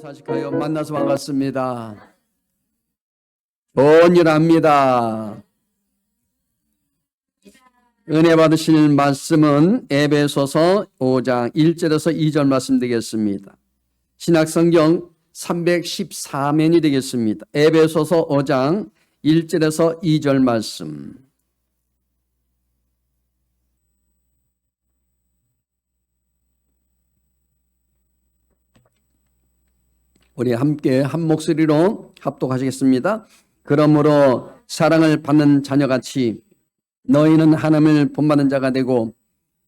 사직하여 만나서 반갑습니다. 좋은 일 합니다. 은혜 받으실 말씀은 에베소서 5장 1절에서 2절 말씀 되겠습니다. 신약성경 314면이 되겠습니다. 에베소서 5장 1절에서 2절 말씀. 우리 함께 한 목소리로 합독하시겠습니다. 그러므로 사랑을 받는 자녀같이 너희는 하나님을 본받는 자가 되고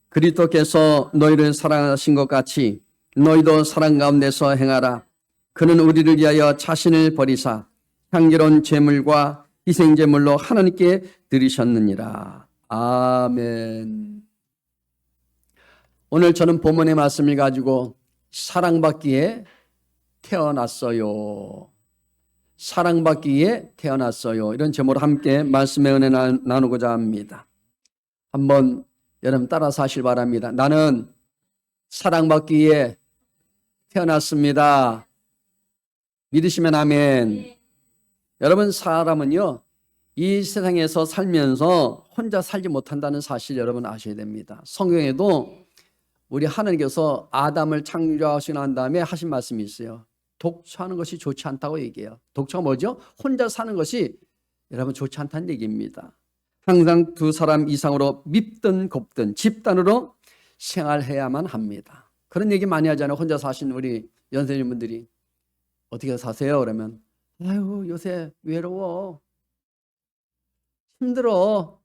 그리스도께서 너희를 사랑하신 것 같이 너희도 사랑 가운데서 행하라. 그는 우리를 위하여 자신을 버리사 향기로운 제물과 희생제물로 하나님께 드리셨느니라. 아멘. 오늘 저는 본문의 말씀을 가지고 사랑받기에 태어났어요. 사랑받기에 태어났어요. 이런 제목으로 함께 말씀의 은혜 나누고자 합니다. 한번 여러분 따라서 하시길 바랍니다. 나는 사랑받기에 태어났습니다. 믿으시면 아멘. 여러분, 사람은요 이 세상에서 살면서 혼자 살지 못한다는 사실 여러분 아셔야 됩니다. 성경에도 우리 하나님께서 아담을 창조하시고 난 다음에 하신 말씀이 있어요. 독처하는 것이 좋지 않다고 얘기해요. 독처가 뭐죠? 혼자 사는 것이 여러분 좋지 않다는 얘기입니다. 항상 두 사람 이상으로 밉든 곱든 집단으로 생활해야만 합니다. 그런 얘기 많이 하잖아요. 혼자 사신 우리 연세님분들이 어떻게 사세요? 그러면 아유 요새 외로워, 힘들어.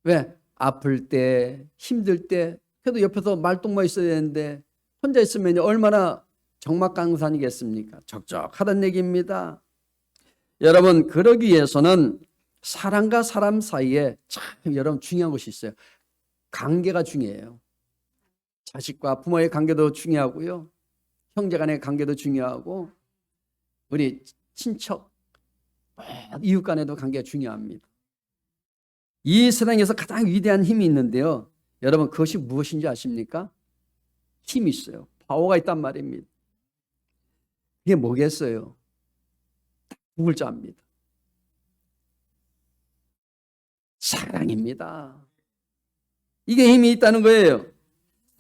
왜? 아플 때, 힘들 때 그래도 옆에서 말동무 있어야 되는데 혼자 있으면 얼마나 적막강산이겠습니까? 적적하다는 얘기입니다. 여러분, 그러기 위해서는 사람과 사람 사이에 참 여러분 중요한 것이 있어요. 관계가 중요해요. 자식과 부모의 관계도 중요하고요. 형제 간의 관계도 중요하고 우리 친척, 이웃 간에도 관계가 중요합니다. 이 세상에서 가장 위대한 힘이 있는데요. 여러분, 그것이 무엇인지 아십니까? 힘이 있어요. 파워가 있단 말입니다. 이게 뭐겠어요? 두 글자입니다. 사랑입니다. 이게 힘이 있다는 거예요.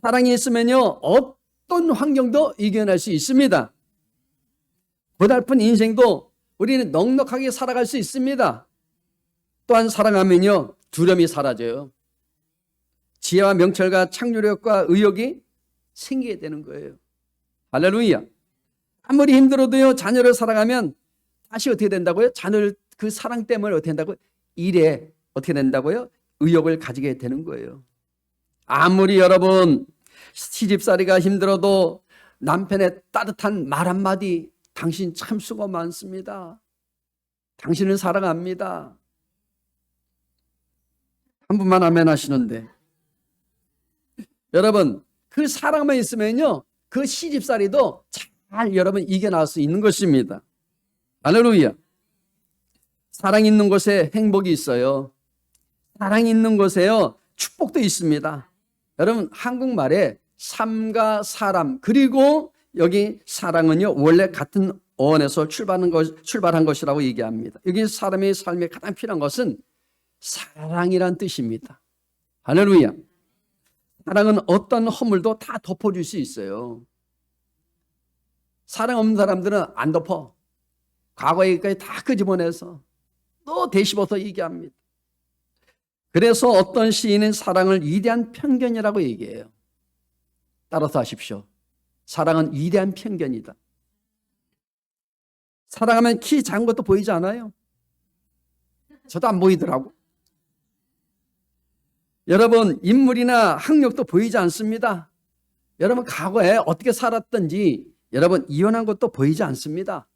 사랑이 있으면요 어떤 환경도 이겨낼 수 있습니다. 고달픈 인생도 우리는 넉넉하게 살아갈 수 있습니다. 또한 사랑하면요 두려움이 사라져요. 지혜와 명철과 창조력과 의욕이 생기게 되는 거예요. 할렐루야. 아무리 힘들어도요 자녀를 사랑하면 다시 어떻게 된다고요? 자녀를 그 사랑 때문에 어떻게 된다고요? 일에 어떻게 된다고요? 의욕을 가지게 되는 거예요. 아무리 여러분 시집살이가 힘들어도 남편의 따뜻한 말 한마디, 당신 참 수고 많습니다, 당신을 사랑합니다, 한 분만 아멘 하시는데 여러분 그 사랑만 있으면요 그 시집살이도 잘 여러분 이겨나갈 수 있는 것입니다. 할렐루야. 사랑 있는 곳에 행복이 있어요. 사랑 있는 곳에요 축복도 있습니다. 여러분 한국말에 삶과 사람 그리고 여기 사랑은요 원래 같은 어원에서 출발한 것이라고 얘기합니다. 여기 사람의 삶에 가장 필요한 것은 사랑이란 뜻입니다. 할렐루야. 사랑은 어떤 허물도 다 덮어줄 수 있어요. 사랑 없는 사람들은 안 덮어. 과거 얘기까지 다 끄집어내서 또 되씹어서 얘기합니다. 그래서 어떤 시인은 사랑을 위대한 편견이라고 얘기해요. 따라서 하십시오. 사랑은 위대한 편견이다. 사랑하면 키 작은 것도 보이지 않아요? 저도 안 보이더라고. 여러분 인물이나 학력도 보이지 않습니다. 여러분 과거에 어떻게 살았든지 여러분 이혼한 것도 보이지 않습니다.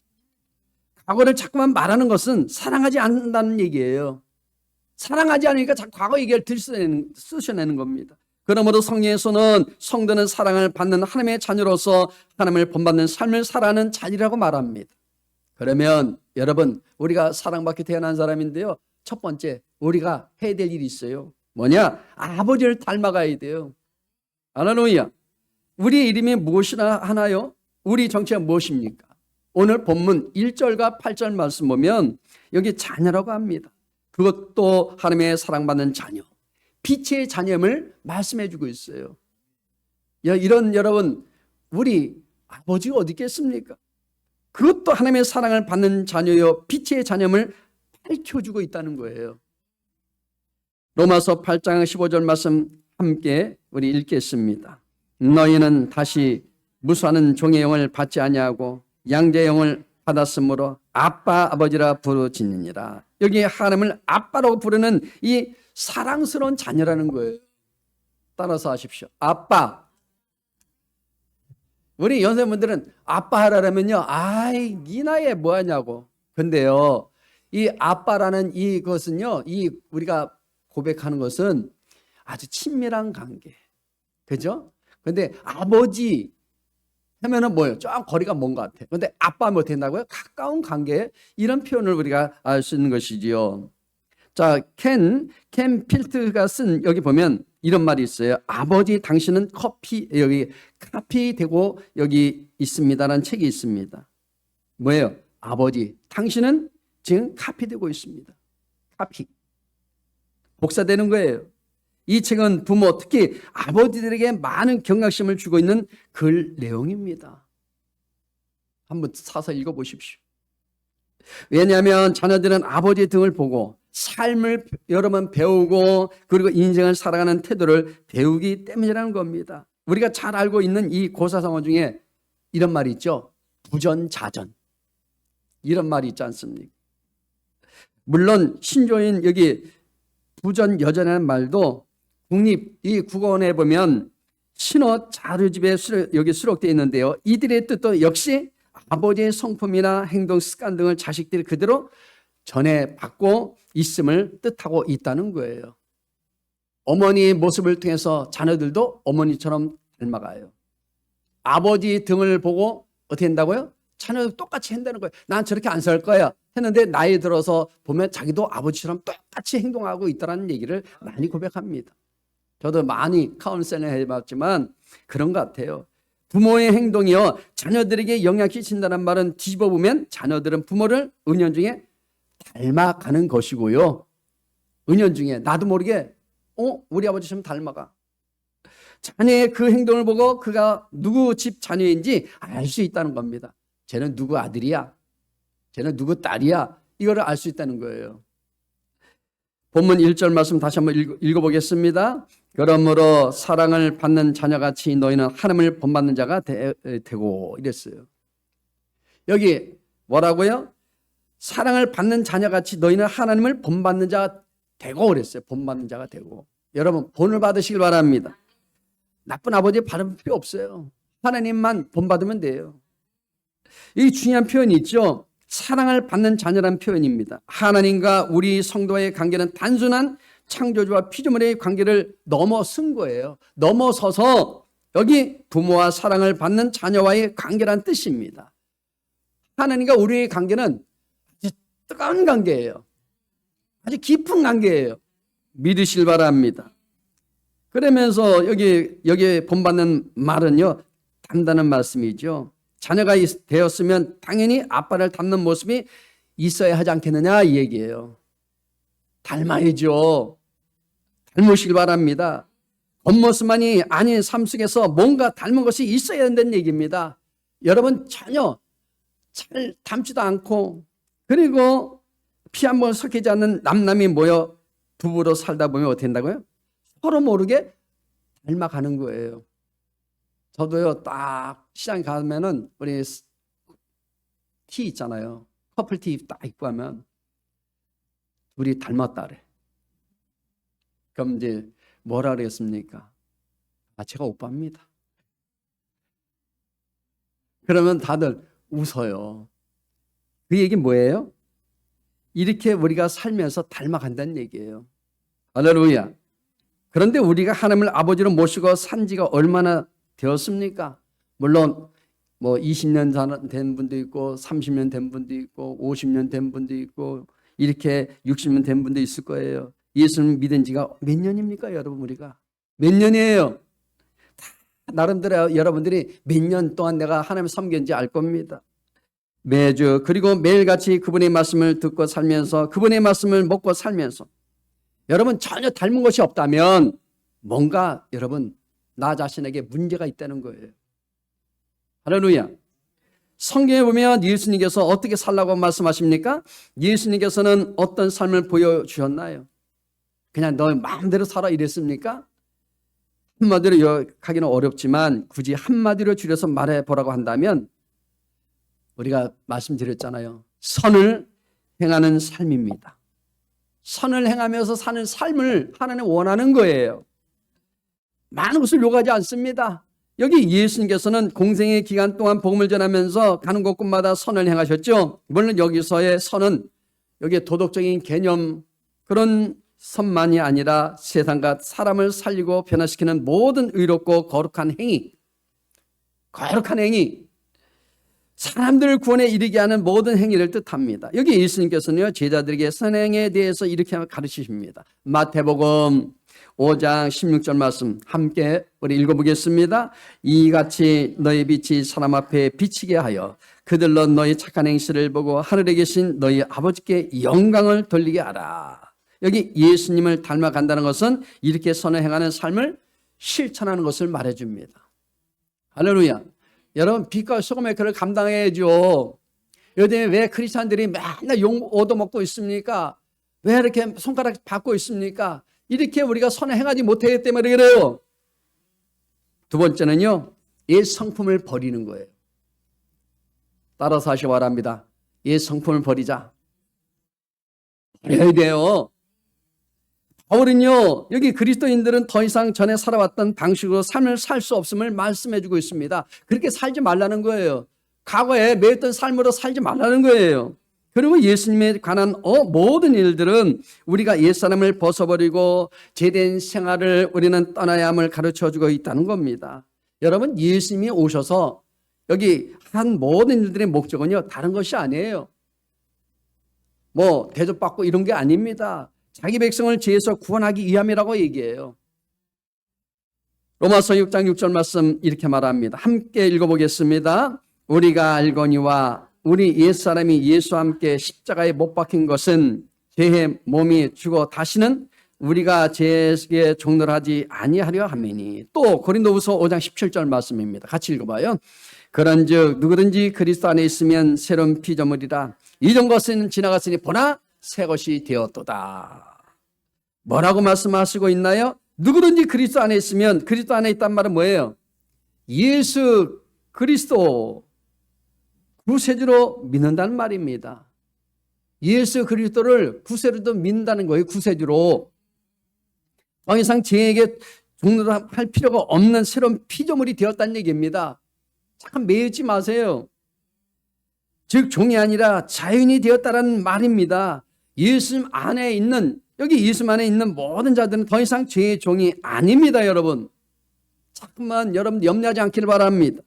과거를 자꾸만 말하는 것은 사랑하지 않는다는 얘기예요. 사랑하지 않으니까 자꾸 과거 얘기를 쓰셔내는 겁니다. 그러므로 성경에서는 성도는 사랑을 받는 하나님의 자녀로서 하나님을 본받는 삶을 살아가는 자리라고 말합니다. 그러면 여러분 우리가 사랑받게 태어난 사람인데요 첫 번째 우리가 해야 될 일이 있어요. 뭐냐? 아버지를 닮아가야 돼요. 할렐루야. 우리의 이름이 무엇이나 하나요? 우리 정체가 무엇입니까? 오늘 본문 1절과 8절 말씀 보면 여기 자녀라고 합니다. 그것도 하나님의 사랑받는 자녀, 빛의 자녀임을 말씀해 주고 있어요. 이런 여러분, 우리 아버지가 어디 있겠습니까? 그것도 하나님의 사랑을 받는 자녀요 빛의 자녀임을 밝혀주고 있다는 거예요. 로마서 8장 15절 말씀 함께 우리 읽겠습니다. 너희는 다시 무수하는 종의 영을 받지 아니하고 양자의 영을 받았으므로 아빠 아버지라 부르짖느니라. 여기 하나님을 아빠라고 부르는 이 사랑스러운 자녀라는 거예요. 따라서 하십시오. 아빠. 우리 연세분들은 아빠 하라면요, 아이 네 나이에 뭐 하냐고. 근데요, 이 아빠라는 이것은요, 이 우리가 고백하는 것은 아주 친밀한 관계, 그죠? 근데 아버지 하면은 뭐예요? 좀 거리가 먼 것 같아요. 근데 아빠 뭐 된다고요? 가까운 관계, 이런 표현을 우리가 알 수 있는 것이지요. 자, 켄 필트가 쓴 여기 보면 이런 말이 있어요. 아버지 당신은 여기 카피 되고 여기 있습니다라는 책이 있습니다. 뭐예요? 아버지 당신은 지금 카피 되고 있습니다. 카피. 복사되는 거예요. 이 책은 부모, 특히 아버지들에게 많은 경각심을 주고 있는 글 내용입니다. 한번 사서 읽어보십시오. 왜냐하면 자녀들은 아버지의 등을 보고 삶을 여러 번 배우고 그리고 인생을 살아가는 태도를 배우기 때문이라는 겁니다. 우리가 잘 알고 있는 이 고사성어 중에 이런 말이 있죠. 부전자전. 이런 말이 있지 않습니까? 물론 신조인 여기 부전여전이라는 말도 국립 이 국어원에 보면 신어 자료집에 여기 수록되어 있는데요. 이들의 뜻도 역시 아버지의 성품이나 행동 습관 등을 자식들이 그대로 전해받고 있음을 뜻하고 있다는 거예요. 어머니의 모습을 통해서 자녀들도 어머니처럼 닮아가요. 아버지 등을 보고 어떻게 한다고요? 자녀도 똑같이 한다는 거예요. 난 저렇게 안 살 거야 했는데 나이 들어서 보면 자기도 아버지처럼 똑같이 행동하고 있다는 얘기를 많이 고백합니다. 저도 많이 카운셀링 해봤지만 그런 것 같아요. 부모의 행동이요 자녀들에게 영향 끼친다는 말은 뒤집어 보면 자녀들은 부모를 은연중에 닮아가는 것이고요. 은연중에 나도 모르게 우리 아버지처럼 닮아가. 자녀의 그 행동을 보고 그가 누구 집 자녀인지 알 수 있다는 겁니다. 쟤는 누구 아들이야? 쟤는 누구 딸이야? 이거를 알 수 있다는 거예요. 본문 1절 말씀 다시 한번 읽어보겠습니다. 그러므로 사랑을 받는 자녀같이 너희는 하나님을 본받는 자가 되고 이랬어요. 여기 뭐라고요? 사랑을 받는 자녀같이 너희는 하나님을 본받는 자가 되고 그랬어요. 본받는 자가 되고. 여러분 본을 받으시길 바랍니다. 나쁜 아버지 받을 필요 없어요. 하나님만 본받으면 돼요. 이 중요한 표현이 있죠. 사랑을 받는 자녀라는 표현입니다. 하나님과 우리 성도의 관계는 단순한 창조주와 피조물의 관계를 넘어선 거예요. 넘어서서 여기 부모와 사랑을 받는 자녀와의 관계란 뜻입니다. 하나님과 우리의 관계는 아주 뜨거운 관계예요. 아주 깊은 관계예요. 믿으실 바랍니다. 그러면서 여기 본받는 말은요, 단단한 말씀이죠. 자녀가 되었으면 당연히 아빠를 닮는 모습이 있어야 하지 않겠느냐 이 얘기예요. 닮아야죠. 닮으시길 바랍니다. 겉모습만이 아닌 삶 속에서 뭔가 닮은 것이 있어야 한다는 얘기입니다. 여러분 전혀 잘 닮지도 않고 그리고 피 한 번 섞이지 않는 남남이 모여 부부로 살다 보면 어떻게 된다고요? 서로 모르게 닮아가는 거예요. 저도요, 딱 시장에 가면은 우리 티 있잖아요. 커플 티 딱 입고 하면 우리 닮았다 그래. 그럼 이제 뭐라 그랬습니까? 제가 오빠입니다. 그러면 다들 웃어요. 그 얘기 뭐예요? 이렇게 우리가 살면서 닮아간다는 얘기예요. 할렐루야. 그런데 우리가 하나님을 아버지로 모시고 산 지가 얼마나 되었습니까? 물론 뭐 20년 된 분도 있고 30년 된 분도 있고 50년 된 분도 있고 이렇게 60년 된 분도 있을 거예요. 예수님 믿은 지가 몇 년입니까? 여러분 우리가 몇 년이에요? 다 나름대로 여러분들이 몇 년 동안 내가 하나님을 섬겼는지 알 겁니다. 매주 그리고 매일같이 그분의 말씀을 듣고 살면서 그분의 말씀을 먹고 살면서 여러분 전혀 닮은 것이 없다면 뭔가 여러분 나 자신에게 문제가 있다는 거예요. 할렐루야. 성경에 보면 예수님께서 어떻게 살라고 말씀하십니까? 예수님께서는 어떤 삶을 보여주셨나요? 그냥 너 마음대로 살아 이랬습니까? 한마디로 요약하기는 어렵지만 굳이 한마디로 줄여서 말해보라고 한다면 우리가 말씀드렸잖아요. 선을 행하는 삶입니다. 선을 행하면서 사는 삶을 하나님 원하는 거예요. 많은 것을 요구하지 않습니다. 여기 예수님께서는 공생의 기간 동안 복음을 전하면서 가는 곳곳마다 선을 행하셨죠. 물론 여기서의 선은 여기에 도덕적인 개념 그런 선만이 아니라 세상과 사람을 살리고 변화시키는 모든 의롭고 거룩한 행위, 사람들을 구원에 이르게 하는 모든 행위를 뜻합니다. 여기 예수님께서는요 제자들에게 선행에 대해서 이렇게 가르치십니다. 마태복음 5장 16절 말씀 함께 우리 읽어보겠습니다. 이같이 너희 빛이 사람 앞에 비치게 하여 그들로 너희 착한 행실을 보고 하늘에 계신 너희 아버지께 영광을 돌리게 하라. 여기 예수님을 닮아간다는 것은 이렇게 선을 행하는 삶을 실천하는 것을 말해줍니다. 할렐루야. 여러분 빛과 소금의 그를 감당해야죠. 요즘에 왜 크리스찬들이 맨날 욕 얻어먹고 있습니까? 왜 이렇게 손가락 받고 있습니까? 이렇게 우리가 선을 행하지 못하기 때문에 그래요. 두 번째는요, 옛 성품을 버리는 거예요. 따라서 하시기 바랍니다. 옛 성품을 버리자. 버려야 돼요. 바울은요, 여기 그리스도인들은 더 이상 전에 살아왔던 방식으로 삶을 살 수 없음을 말씀해주고 있습니다. 그렇게 살지 말라는 거예요. 과거에 매였던 삶으로 살지 말라는 거예요. 그리고 예수님에 관한 모든 일들은 우리가 옛사람을 벗어버리고 제된 생활을 우리는 떠나야 함을 가르쳐주고 있다는 겁니다. 여러분 예수님이 오셔서 여기 한 모든 일들의 목적은요 다른 것이 아니에요. 뭐 대접받고 이런 게 아닙니다. 자기 백성을 죄에서 구원하기 위함이라고 얘기해요. 로마서 6장 6절 말씀 이렇게 말합니다. 함께 읽어보겠습니다. 우리가 알거니와 우리 옛사람이 예수와 함께 십자가에 못 박힌 것은 죄의 몸이 죽어 다시는 우리가 죄에 종노하지 아니하려 함이니. 또 고린도후서 5장 17절 말씀입니다. 같이 읽어봐요. 그런즉 누구든지 그리스도 안에 있으면 새로운 피조물이라. 이전 것은 지나갔으니 보나 새 것이 되었도다. 뭐라고 말씀하시고 있나요? 누구든지 그리스도 안에 있으면, 그리스도 안에 있단 말은 뭐예요? 예수 그리스도 구세주로 믿는다는 말입니다. 예수 그리스도를 구세주로 믿는다는 거예요. 구세주로. 더 이상 죄에게 종노할 필요가 없는 새로운 피조물이 되었다는 얘기입니다. 잠깐 매이지 마세요. 즉 종이 아니라 자유인이 되었다는 말입니다. 예수 안에 있는, 여기 예수 안에 있는 모든 자들은 더 이상 죄의 종이 아닙니다. 여러분 잠깐만 여러분 염려하지 않기를 바랍니다.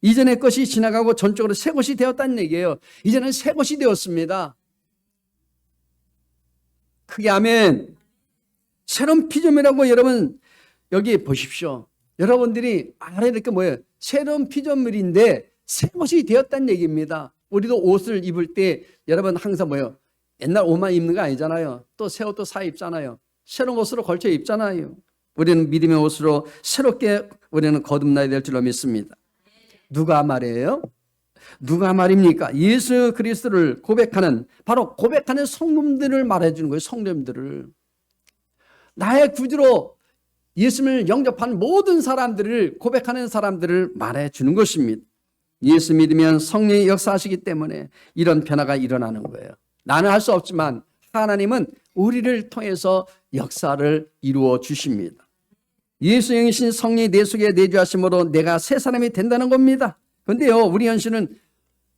이전의 것이 지나가고 전적으로 새 것이 되었다는 얘기예요. 이제는 새 것이 되었습니다. 크게 아멘. 새로운 피조물이라고 여러분 여기 보십시오. 여러분들이 알아야 될 게 뭐예요? 새로운 피조물인데 새 것이 되었다는 얘기입니다. 우리도 옷을 입을 때 여러분 항상 뭐예요? 옛날 옷만 입는 거 아니잖아요. 또 새 옷도 사 입잖아요. 새로운 옷으로 걸쳐 입잖아요. 우리는 믿음의 옷으로 새롭게 우리는 거듭나야 될 줄로 믿습니다. 누가 말이에요? 누가 말입니까? 예수 그리스도를 고백하는, 바로 고백하는 성도들을 말해주는 거예요. 성도들을. 나의 구주로 예수를 영접하는 모든 사람들을, 고백하는 사람들을 말해주는 것입니다. 예수 믿으면 성령이 역사하시기 때문에 이런 변화가 일어나는 거예요. 나는 할 수 없지만 하나님은 우리를 통해서 역사를 이루어 주십니다. 예수 영이신 성령이 내 속에 내주하심으로 내가 새 사람이 된다는 겁니다. 그런데요, 우리 현실은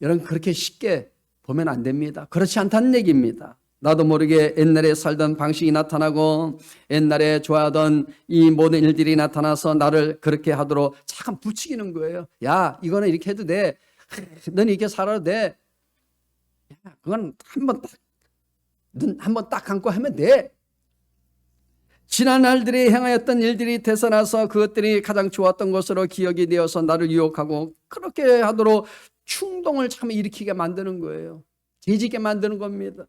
여러분 그렇게 쉽게 보면 안 됩니다. 그렇지 않다는 얘기입니다. 나도 모르게 옛날에 살던 방식이 나타나고 옛날에 좋아하던 이 모든 일들이 나타나서 나를 그렇게 하도록 잠깐 부추기는 거예요. 야, 이거는 이렇게 해도 돼. 너는 이렇게 살아도 돼. 야, 그건 눈 한번 딱 감고 하면 돼. 지난 날들이 행하였던 일들이 되살아서 그것들이 가장 좋았던 것으로 기억이 되어서 나를 유혹하고 그렇게 하도록 충동을 참 일으키게 만드는 거예요. 죄짓게 만드는 겁니다.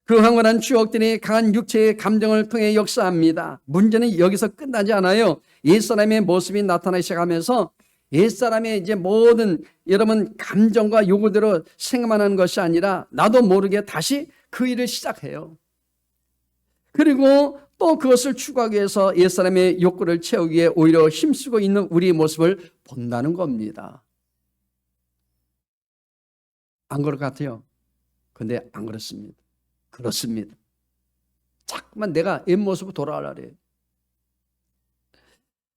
그 황홀한 추억들이 강한 육체의 감정을 통해 역사합니다. 문제는 여기서 끝나지 않아요. 옛사람의 모습이 나타나기 시작하면서 옛사람의 이제 모든 여러분 감정과 요구대로 생각만 하는 것이 아니라 나도 모르게 다시 그 일을 시작해요. 그리고 또 그것을 추구하기 위해서 옛사람의 욕구를 채우기 위해 오히려 힘쓰고 있는 우리의 모습을 본다는 겁니다. 안 그럴 것 같아요. 근데 안 그렇습니다. 그렇습니다. 자꾸만 내가 옛모습으로 돌아가려 해요.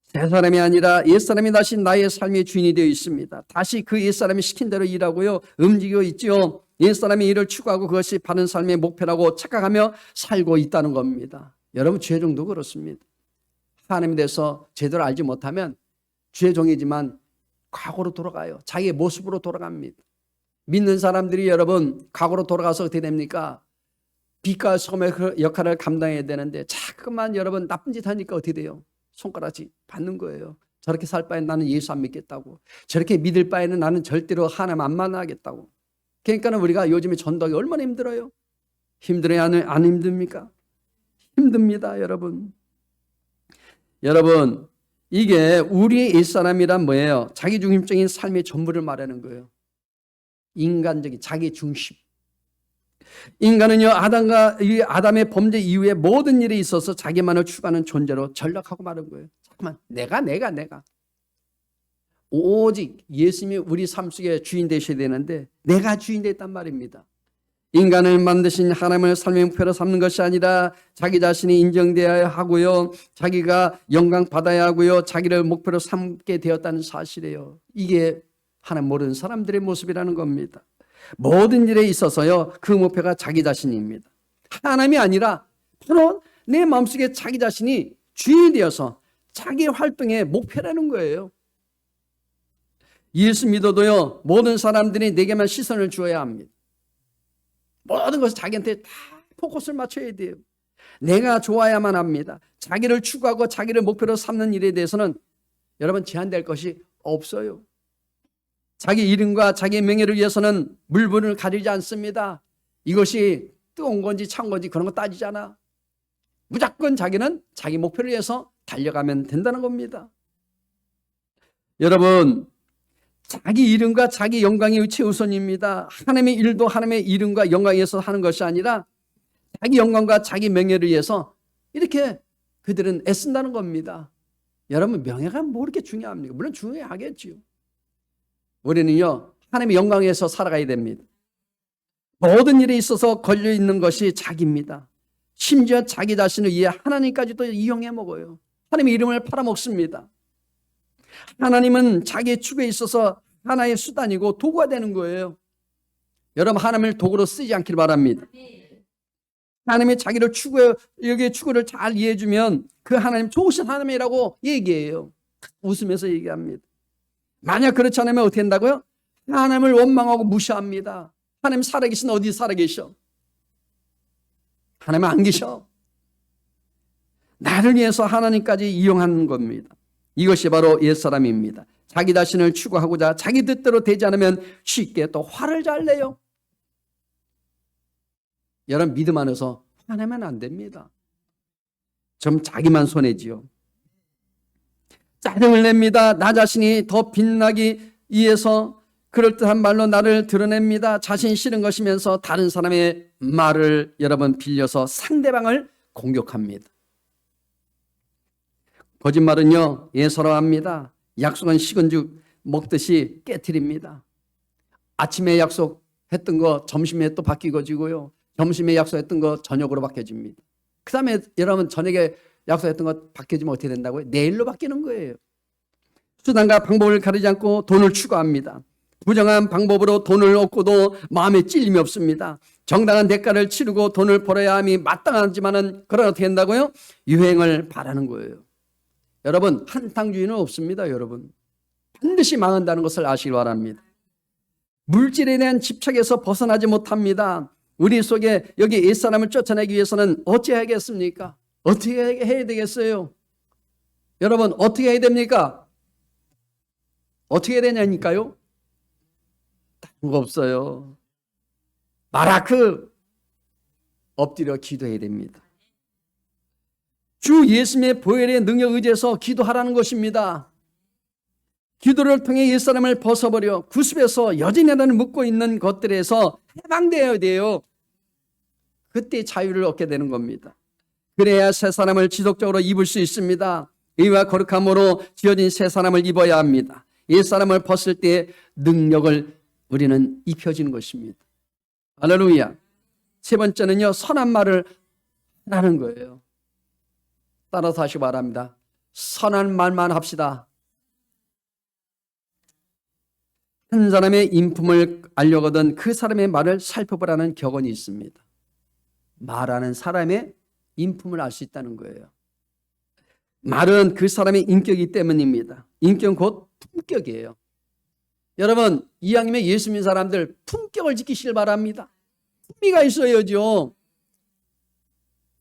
새 사람이 아니라 옛사람이 다시 나의 삶의 주인이 되어 있습니다. 다시 그 옛사람이 시킨 대로 일하고요. 움직이고 있죠. 옛사람의 일을 추구하고 그것이 바른 삶의 목표라고 착각하며 살고 있다는 겁니다. 여러분 죄종도 그렇습니다. 하나님에 대해서 제대로 알지 못하면 죄종이지만 과거로 돌아가요. 자기의 모습으로 돌아갑니다. 믿는 사람들이 여러분 과거로 돌아가서 어떻게 됩니까? 빛과 소금의 그 역할을 감당해야 되는데 자꾸만 여러분 나쁜 짓 하니까 어떻게 돼요? 손가락이 받는 거예요. 저렇게 살 바에는 나는 예수 안 믿겠다고. 저렇게 믿을 바에는 나는 절대로 하나님 안 만나겠다고. 그러니까 우리가 요즘에 전도하기 얼마나 힘들어요? 힘들어요? 안 힘듭니까? 힘듭니다, 여러분. 여러분, 이게 우리의 옛사람이란 뭐예요? 자기중심적인 삶의 전부를 말하는 거예요. 인간적인 자기 중심. 인간은요, 아담의 범죄 이후에 모든 일에 있어서 자기만을 추구하는 존재로 전락하고 마는 거예요. 잠깐만, 내가. 오직 예수님이 우리 삶 속에 주인 되셔야 되는데 내가 주인 됐단 말입니다. 인간을 만드신 하나님을 삶의 목표로 삼는 것이 아니라 자기 자신이 인정되어야 하고요. 자기가 영광 받아야 하고요. 자기를 목표로 삼게 되었다는 사실이에요. 이게 하나님 모르는 사람들의 모습이라는 겁니다. 모든 일에 있어서요. 그 목표가 자기 자신입니다. 하나님이 아니라 바로 내 마음속에 자기 자신이 주인이 되어서 자기 활동의 목표라는 거예요. 예수 믿어도요. 모든 사람들이 내게만 시선을 주어야 합니다. 모든 것을 자기한테 다 포커스를 맞춰야 돼요. 내가 좋아야만 합니다. 자기를 추구하고 자기를 목표로 삼는 일에 대해서는 여러분 제한될 것이 없어요. 자기 이름과 자기 명예를 위해서는 물분을 가리지 않습니다. 이것이 뜨거운 건지 찬 건지 그런 거 따지지 않아. 무조건 자기는 자기 목표를 위해서 달려가면 된다는 겁니다. 여러분, 자기 이름과 자기 영광이 최우선입니다. 하나님의 일도 하나님의 이름과 영광에 위해서 하는 것이 아니라 자기 영광과 자기 명예를 위해서 이렇게 그들은 애쓴다는 겁니다. 여러분, 명예가 뭐 그렇게 중요합니까? 물론 중요하겠지요. 우리는요, 하나님의 영광에 위해서 살아가야 됩니다. 모든 일에 있어서 걸려있는 것이 자기입니다. 심지어 자기 자신을 위해 하나님까지도 이용해 먹어요. 하나님의 이름을 팔아먹습니다. 하나님은 자기의 추구에 있어서 하나의 수단이고 도구가 되는 거예요. 여러분, 하나님을 도구로 쓰지 않길 바랍니다. 하나님이 자기를 여기에 추구를 잘 이해해주면 그 하나님 좋으신 하나님이라고 얘기해요. 웃으면서 얘기합니다. 만약 그렇지 않으면 어떻게 한다고요? 하나님을 원망하고 무시합니다. 하나님 살아계신 어디 살아계셔? 하나님 안 계셔. 나를 위해서 하나님까지 이용하는 겁니다. 이것이 바로 옛사람입니다. 자기 자신을 추구하고자 자기 뜻대로 되지 않으면 쉽게 또 화를 잘 내요. 여러분, 믿음 안에서 화내면 안 됩니다. 좀 자기만 손해지요. 짜증을 냅니다. 나 자신이 더 빛나기 위해서 그럴듯한 말로 나를 드러냅니다. 자신이 싫은 것이면서 다른 사람의 말을 여러분 빌려서 상대방을 공격합니다. 거짓말은요, 예사로합니다. 약속은 식은 죽 먹듯이 깨트립니다. 아침에 약속했던 거 점심에 또 바뀌어지고요. 점심에 약속했던 거 저녁으로 바뀌어집니다. 그 다음에 여러분 저녁에 약속했던 거 바뀌어지면 어떻게 된다고요? 내일로 바뀌는 거예요. 수단과 방법을 가리지 않고 돈을 추구합니다. 부정한 방법으로 돈을 얻고도 마음에 찔림이 없습니다. 정당한 대가를 치르고 돈을 벌어야 함이 마땅하지만은 그러나 어떻게 된다고요? 유행을 바라는 거예요. 여러분, 한탕주의는 없습니다. 여러분, 반드시 망한다는 것을 아시기 바랍니다. 물질에 대한 집착에서 벗어나지 못합니다. 우리 속에 여기 옛사람을 쫓아내기 위해서는 어찌해야겠습니까? 어떻게 해야 되겠어요? 여러분, 어떻게 해야 됩니까? 어떻게 해야 되냐니까요? 다른 거 없어요. 마라크 엎드려 기도해야 됩니다. 주 예수님의 보혈의 능력 의지해서 기도하라는 것입니다. 기도를 통해 옛사람을 벗어버려 구습에서 여전이라는 묶고 있는 것들에서 해방되어야 돼요. 그때 자유를 얻게 되는 겁니다. 그래야 새 사람을 지속적으로 입을 수 있습니다. 의와 거룩함으로 지어진 새 사람을 입어야 합니다. 옛사람을 벗을 때 능력을 우리는 입혀지는 것입니다. 할렐루야. 세 번째는요, 선한 말을 하는 거예요. 따라서 하시기 바랍니다. 선한 말만 합시다. 한 사람의 인품을 알려거든 그 사람의 말을 살펴보라는 격언이 있습니다. 말하는 사람의 인품을 알 수 있다는 거예요. 말은 그 사람의 인격이기 때문입니다. 인격은 곧 품격이에요. 여러분, 이왕이면 예수 믿는 사람들 품격을 지키시길 바랍니다. 품위가 있어야죠.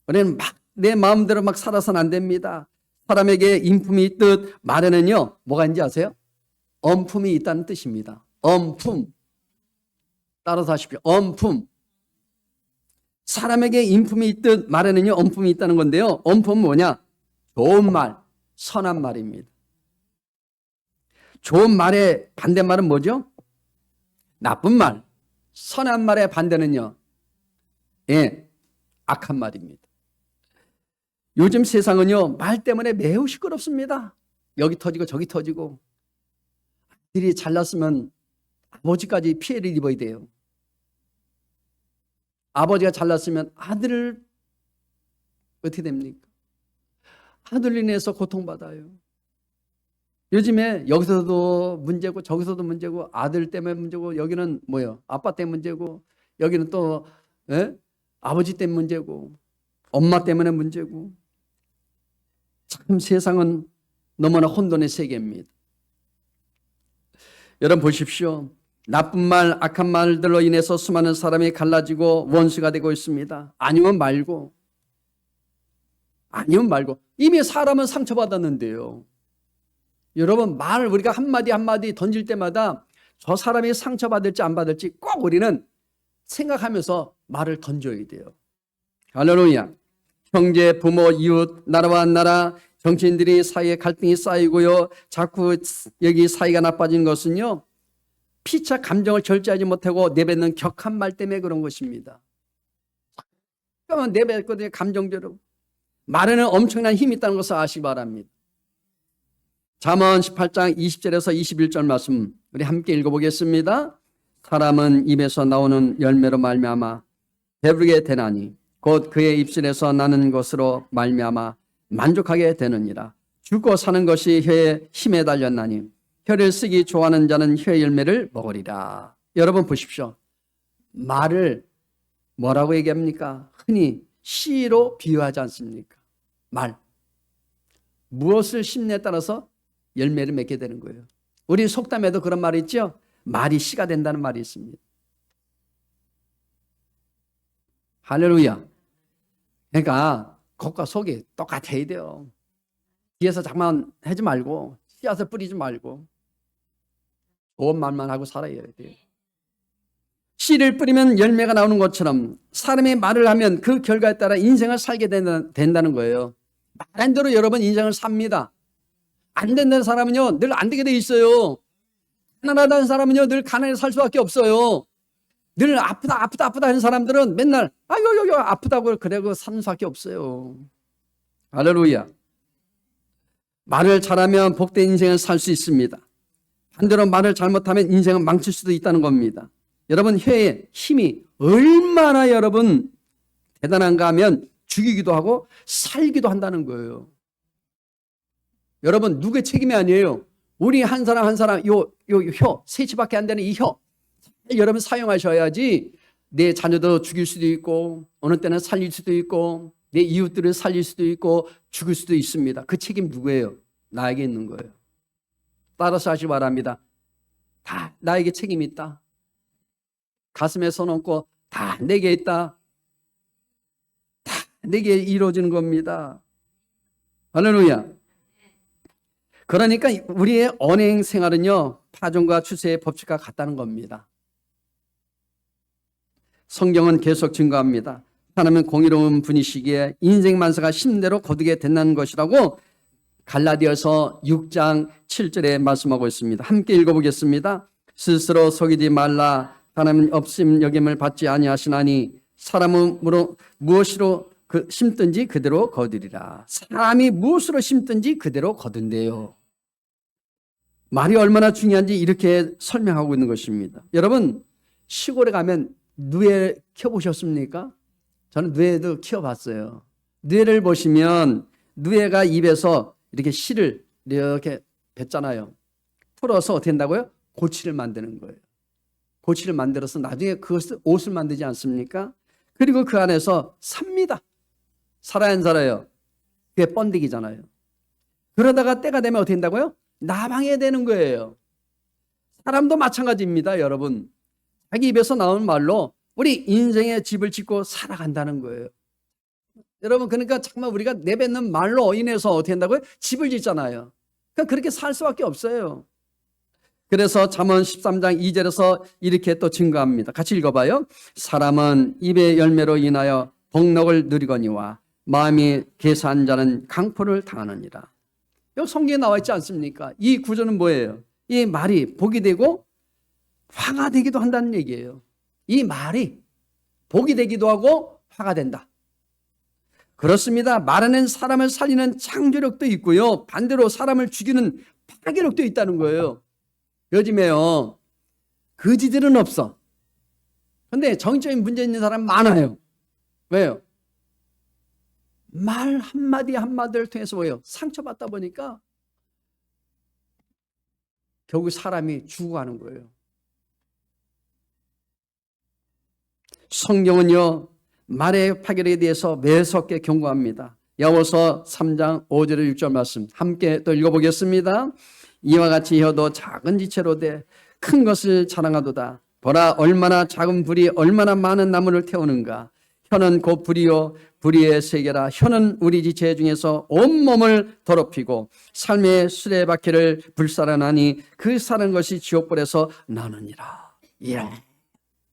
우리는 막 내 마음대로 막 살아서는 안 됩니다. 사람에게 인품이 있듯 말에는요, 뭐가 있는지 아세요? 엄품이 있다는 뜻입니다. 엄품. 따라서 하십시오. 엄품. 사람에게 인품이 있듯 말에는요, 엄품이 있다는 건데요. 엄품은 뭐냐? 좋은 말, 선한 말입니다. 좋은 말의 반대말은 뭐죠? 나쁜 말. 선한 말의 반대는요, 악한 말입니다. 요즘 세상은요, 말 때문에 매우 시끄럽습니다. 여기 터지고 저기 터지고. 아들이 잘났으면 아버지까지 피해를 입어야 돼요. 아버지가 잘났으면 아들을 어떻게 됩니까? 아들로 인해서 고통받아요. 요즘에 여기서도 문제고 저기서도 문제고 아들 때문에 문제고 여기는 뭐요? 아빠 때문에 문제고 여기는 또 아버지 때문에 문제고 엄마 때문에 문제고 참 세상은 너무나 혼돈의 세계입니다. 여러분 보십시오. 나쁜 말, 악한 말들로 인해서 수많은 사람이 갈라지고 원수가 되고 있습니다. 아니면 말고 이미 사람은 상처받았는데요. 여러분 말 우리가 한마디 한마디 던질 때마다 저 사람이 상처받을지 안 받을지 꼭 우리는 생각하면서 말을 던져야 돼요. 할렐루야. 형제, 부모, 이웃, 나라와 나라, 정치인들이 사이에 갈등이 쌓이고요. 자꾸 여기 사이가 나빠지는 것은요. 피차 감정을 절제하지 못하고 내뱉는 격한 말 때문에 그런 것입니다. 그러면 내뱉거든요. 감정대로. 말에는 엄청난 힘이 있다는 것을 아시기 바랍니다. 잠언 18장 20절에서 21절 말씀 우리 함께 읽어보겠습니다. 사람은 입에서 나오는 열매로 말미암아 배부르게 되나니 곧 그의 입술에서 나는 것으로 말미암아 만족하게 되느니라. 죽고 사는 것이 혀의 힘에 달렸나니 혀를 쓰기 좋아하는 자는 혀의 열매를 먹으리라. 여러분 보십시오. 말을 뭐라고 얘기합니까? 흔히 씨로 비유하지 않습니까? 말. 무엇을 심냐에 따라서 열매를 맺게 되는 거예요. 우리 속담에도 그런 말이 있죠? 말이 씨가 된다는 말이 있습니다. 할렐루야. 그러니까 겉과 속이 똑같아야 돼요. 뒤에서 잠만 하지 말고 씨앗을 뿌리지 말고 좋은 말만 하고 살아야 돼요. 씨를 뿌리면 열매가 나오는 것처럼 사람이 말을 하면 그 결과에 따라 인생을 살게 된다는 거예요. 말한 대로 여러분 인생을 삽니다. 안 된다는 사람은요 늘 안 되게 돼 있어요. 가난하다는 사람은요 늘 가난해 살 수밖에 없어요. 늘 아프다 하는 사람들은 맨날 아유 아프다고 그러고 사는 수밖에 없어요. 할렐루야. 말을 잘하면 복된 인생을 살 수 있습니다. 반대로 말을 잘못하면 인생은 망칠 수도 있다는 겁니다. 여러분 혀의 힘이 얼마나 여러분 대단한가 하면 죽이기도 하고 살기도 한다는 거예요. 여러분 누구의 책임이 아니에요. 우리 한 사람 요 혀 세치밖에 안 되는 이 혀 여러분 사용하셔야지 내 자녀도 죽일 수도 있고 어느 때는 살릴 수도 있고 내 이웃들을 살릴 수도 있고 죽일 수도 있습니다. 그 책임 누구예요? 나에게 있는 거예요. 따라서 하시기 바랍니다. 다 나에게 책임이 있다. 가슴에 손 얹고 다 내게 있다. 다 내게 이루어지는 겁니다. 할렐루야. 그러니까 우리의 언행 생활은요, 파종과 추세의 법칙과 같다는 겁니다. 성경은 계속 증거합니다. 하나님은 공의로운 분이시기에 인생 만사가 힘대로 거두게 된다는 것이라고 갈라디아서 6장 7절에 말씀하고 있습니다. 함께 읽어보겠습니다. 스스로 속이지 말라. 하나님은 없음 여김을 받지 아니하시나니 사람은 무엇으로 심든지 그대로 거두리라. 사람이 무엇으로 심든지 그대로 거둔대요. 말이 얼마나 중요한지 이렇게 설명하고 있는 것입니다. 여러분, 시골에 가면 누에 키워보셨습니까? 저는 누에도 키워봤어요. 누에를 보시면 누에가 입에서 이렇게 실을 이렇게 뱉잖아요. 풀어서 어떻게 한다고요? 고치를 만드는 거예요. 고치를 만들어서 나중에 그것을 옷을 만들지 않습니까? 그리고 그 안에서 삽니다. 살아야 안 살아요? 그게 번데기잖아요. 그러다가 때가 되면 어떻게 된다고요? 나방이 되는 거예요. 사람도 마찬가지입니다, 여러분. 자기 입에서 나오는 말로 우리 인생의 집을 짓고 살아간다는 거예요. 여러분, 그러니까 정말 우리가 내뱉는 말로 인해서 어떻게 한다고요? 집을 짓잖아요. 그러니까 그렇게 살 수밖에 없어요. 그래서 잠언 13장 2절에서 이렇게 또 증거합니다. 같이 읽어봐요. 사람은 입의 열매로 인하여 복록을 누리거니와 마음이 계산한 자는 강포를 당하느니라. 여기 성경에 나와 있지 않습니까? 이 구조는 뭐예요? 이 말이 복이 되고 화가 되기도 한다는 얘기예요. 이 말이 복이 되기도 하고 화가 된다. 그렇습니다. 말하는 사람을 살리는 창조력도 있고요. 반대로 사람을 죽이는 파괴력도 있다는 거예요. 요즘에요, 거지들은 없어. 근데 정적인 문제 있는 사람 많아요. 왜요? 말 한마디 한마디를 통해서 뭐예요? 상처받다 보니까 결국 사람이 죽어가는 거예요. 성경은요, 말의 파괴력에 대해서 매섭게 경고합니다. 야고보서 3장 5절 6절 말씀 함께 또 읽어보겠습니다. 이와 같이 혀도 작은 지체로 돼 큰 것을 자랑하도다. 보라, 얼마나 작은 불이 얼마나 많은 나무를 태우는가. 혀는 곧 불이요 불의의 세계라. 혀는 우리 지체 중에서 온몸을 더럽히고 삶의 수레바퀴를 불살라나니 그 사는 것이 지옥불에서 나느니라. 예.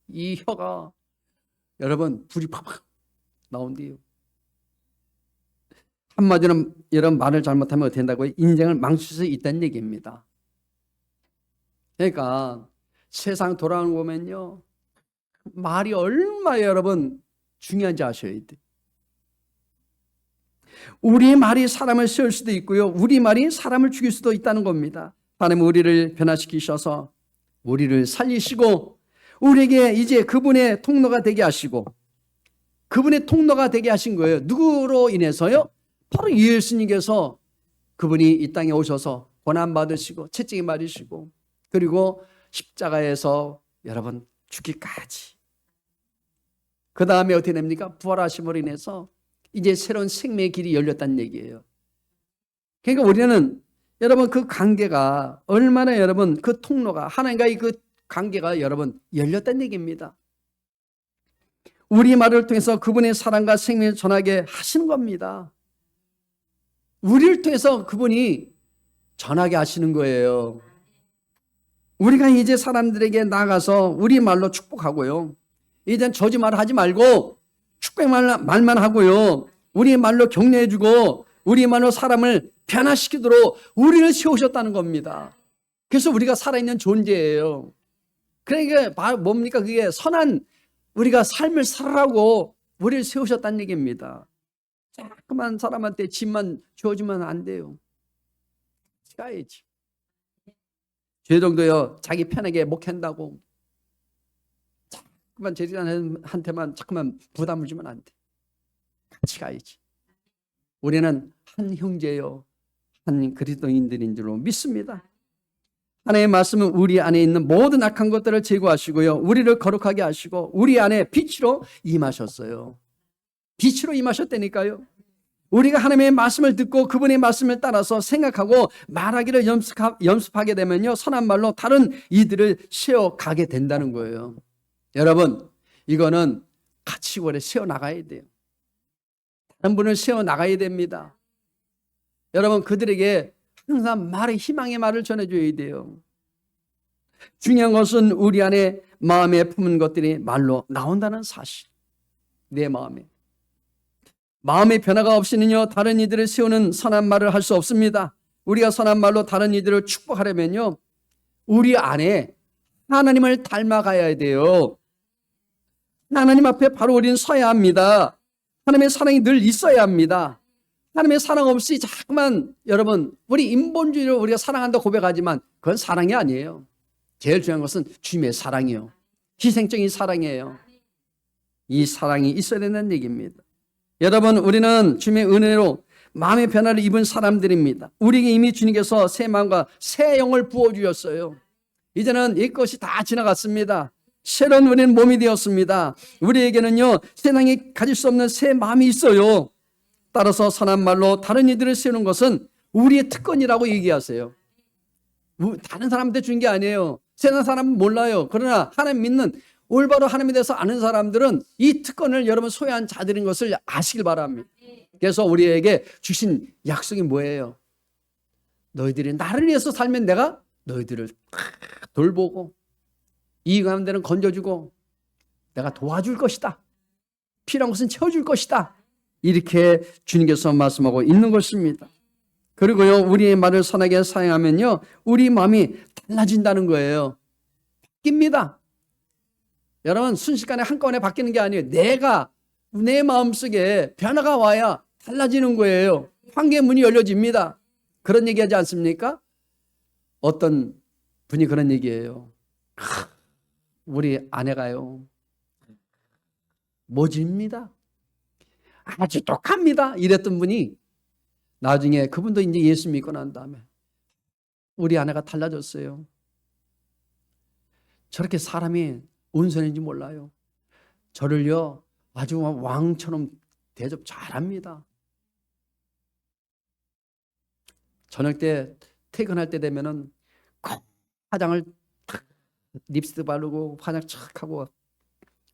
이 혀가 여러분 불이 팍팍 나온대요. 한마디로 이런 말을 잘못하면 어떻게 된다고요? 인생을 망칠 수 있다는 얘기입니다. 그러니까 세상 돌아가는 거 보면요, 말이 얼마나 여러분 중요한지 아셔야 돼. 우리 말이 사람을 세울 수도 있고요, 우리 말이 사람을 죽일 수도 있다는 겁니다. 하나님은 우리를 변화시키셔서 우리를 살리시고 우리에게 이제 그분의 통로가 되게 하시고, 그분의 통로가 되게 하신 거예요. 누구로 인해서요? 바로 예수님께서 그분이 이 땅에 오셔서 고난받으시고 채찍에 맞으시고 그리고 십자가에서 여러분 죽기까지, 그 다음에 어떻게 됩니까? 부활하심으로 인해서 이제 새로운 생명의 길이 열렸다는 얘기예요. 그러니까 우리는 여러분 그 관계가 얼마나 여러분 그 통로가 하나님과의 그 관계가 여러분 열렸다는 얘기입니다. 우리 말을 통해서 그분의 사랑과 생명을 전하게 하시는 겁니다. 우리를 통해서 그분이 전하게 하시는 거예요. 우리가 이제 사람들에게 나가서 우리 말로 축복하고요, 이젠 저주말 하지 말고 축복 말만 하고요, 우리 말로 격려해주고 우리 말로 사람을 변화시키도록 우리를 세우셨다는 겁니다. 그래서 우리가 살아있는 존재예요. 그러니까 뭡니까? 그게 선한 우리가 삶을 살아라고 우리를 세우셨다는 얘기입니다. 자꾸만 사람한테 집만 주어주면 안 돼요. 가야지. 죄정도요, 자기 편하게 목한다고 자꾸만 제자한테만 자꾸만 부담을 주면 안 돼. 같이 가야지. 우리는 한 형제요, 한 그리스도인들인 줄로 믿습니다. 하나님의 말씀은 우리 안에 있는 모든 악한 것들을 제거하시고요, 우리를 거룩하게 하시고 우리 안에 빛으로 임하셨어요. 빛으로 임하셨다니까요. 우리가 하나님의 말씀을 듣고 그분의 말씀을 따라서 생각하고 말하기를 연습하게 되면요, 선한 말로 다른 이들을 세워가게 된다는 거예요. 여러분, 이거는 같이 오래 세워나가야 돼요. 다른 분을 세워나가야 됩니다. 여러분, 그들에게 항상 희망의 말을 전해줘야 돼요. 중요한 것은 우리 안에 마음에 품은 것들이 말로 나온다는 사실. 내 마음의 변화가 없이는요, 다른 이들을 세우는 선한 말을 할 수 없습니다. 우리가 선한 말로 다른 이들을 축복하려면요, 우리 안에 하나님을 닮아가야 돼요. 하나님 앞에 바로 우리는 서야 합니다. 하나님의 사랑이 늘 있어야 합니다. 하나님의 사랑 없이 자꾸만, 여러분, 우리 인본주의로 우리가 사랑한다 고백하지만 그건 사랑이 아니에요. 제일 중요한 것은 주님의 사랑이요, 희생적인 사랑이에요. 이 사랑이 있어야 된다는 얘기입니다. 여러분, 우리는 주님의 은혜로 마음의 변화를 입은 사람들입니다. 우리에게 이미 주님께서 새 마음과 새 영을 부어주셨어요. 이제는 이것이 다 지나갔습니다. 새로운 우리는 몸이 되었습니다. 우리에게는요, 세상이 가질 수 없는 새 마음이 있어요. 따라서 선한 말로 다른 이들을 세우는 것은 우리의 특권이라고 얘기하세요. 다른 사람한테 준 게 아니에요. 세상 사람은 몰라요. 그러나 하나님 믿는, 올바로 하나님에 대해서 아는 사람들은 이 특권을 여러분 소유한 자들인 것을 아시길 바랍니다. 그래서 우리에게 주신 약속이 뭐예요? 너희들이 나를 위해서 살면 내가 너희들을 돌보고 이익하는 데는 건져주고 내가 도와줄 것이다. 필요한 것은 채워줄 것이다. 이렇게 주님께서 말씀하고 있는 것입니다. 그리고요, 우리의 말을 선하게 사용하면요, 우리 마음이 달라진다는 거예요. 바뀝니다. 여러분, 순식간에 한꺼번에 바뀌는 게 아니에요. 내 마음속에 변화가 와야 달라지는 거예요. 환경의 문이 열려집니다. 그런 얘기하지 않습니까? 어떤 분이 그런 얘기예요. 우리 아내가요, 모집니다. 아주 똑합니다. 이랬던 분이 나중에, 그분도 이제 예수 믿고 난 다음에 우리 아내가 달라졌어요. 저렇게 사람이 온선인지 몰라요. 저를요, 아주 왕처럼 대접 잘합니다. 저녁 때 퇴근할 때 되면은 꼭 화장을 탁, 립스틱 바르고 화장 착 하고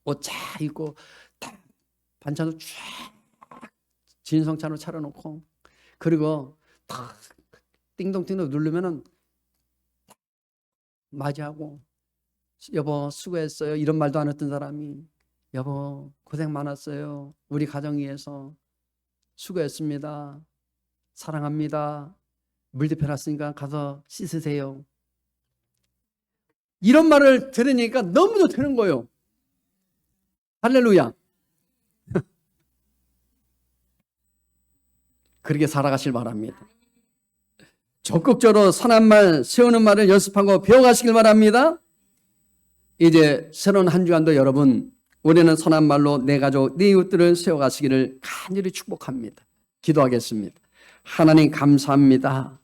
옷 잘 입고 딱 반찬도 쫙 진성찬으로 차려놓고, 그리고 탁 띵동띵동 누르면은 맞이하고, 여보 수고했어요, 이런 말도 안 했던 사람이 여보 고생 많았어요, 우리 가정 위해서 수고했습니다, 사랑합니다, 물 데펴놨으니까 가서 씻으세요. 이런 말을 들으니까 너무도 되는 거예요. 할렐루야. 그렇게 살아가실 바랍니다. 적극적으로 선한 말, 세우는 말을 연습하고 배워가시길 바랍니다. 이제 새로운 한 주간도 여러분, 올해는 선한 말로 내 가족, 내 이웃들을 세워가시기를 간절히 축복합니다. 기도하겠습니다. 하나님 감사합니다.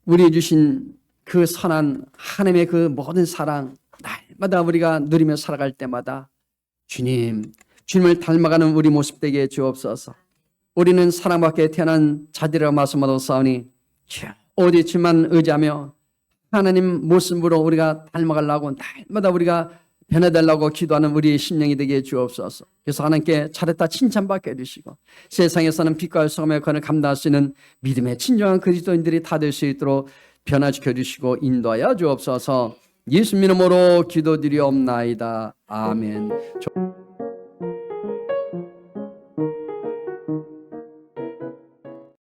우리 주신 그 선한 하나님의 그 모든 사랑, 날마다 우리가 누리며 살아갈 때마다 주님을 닮아가는 우리 모습 되게 주옵소서. 우리는 사랑받게 태어난 자들이라 말씀하셨사오니 오직 주만 의지하며 하나님 모습으로 우리가 닮아가려고 날마다 우리가 변화되려고 기도하는 우리의 심령이 되게 주옵소서. 그래서 하나님께 잘했다 칭찬받게 해주시고 세상에서는 빛과 소금의 권을 감당할 수 있는 믿음의 진정한 그리스도인들이 다 될 수 있도록 변화시켜 주시고 인도하여 주옵소서. 예수 이름으로 기도드리옵나이다. 아멘.